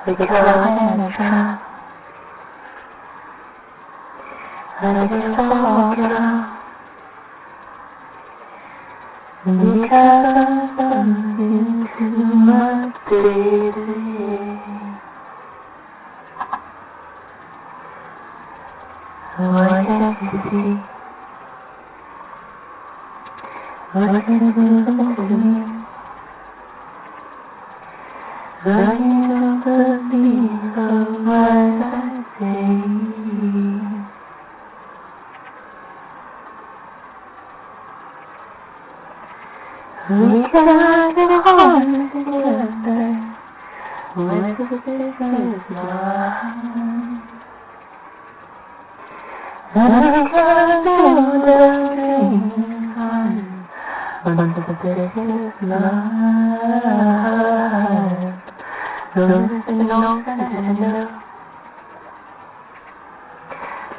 because I just walk around because I'm too much today. Why can't you see? Why can't you listen to me? Why you don't believe of what I say? We cannot get on together when the decision is mine. And we cannot build a dream when the decision is mine. No listen, no listen, no.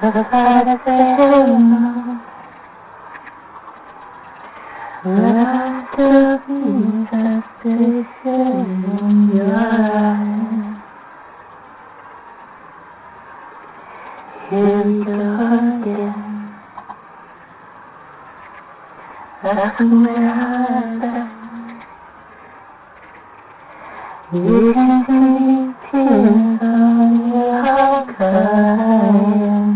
To the side of the hill. When I still see suspicion in your eyes, here we go again, asking where I've been. You can see tears on your crying.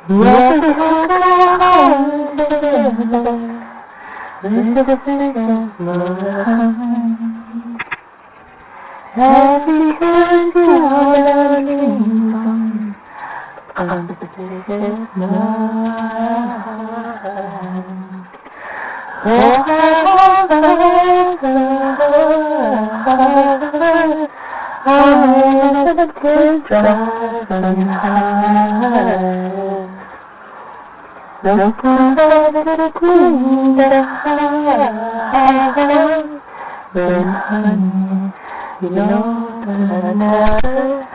Yes, we hold our hands together with the decisions mine. As we turn to our dreams on the decisions mine. Oh, I'm the tears driving high. Look between the highs, when honey, you know that I never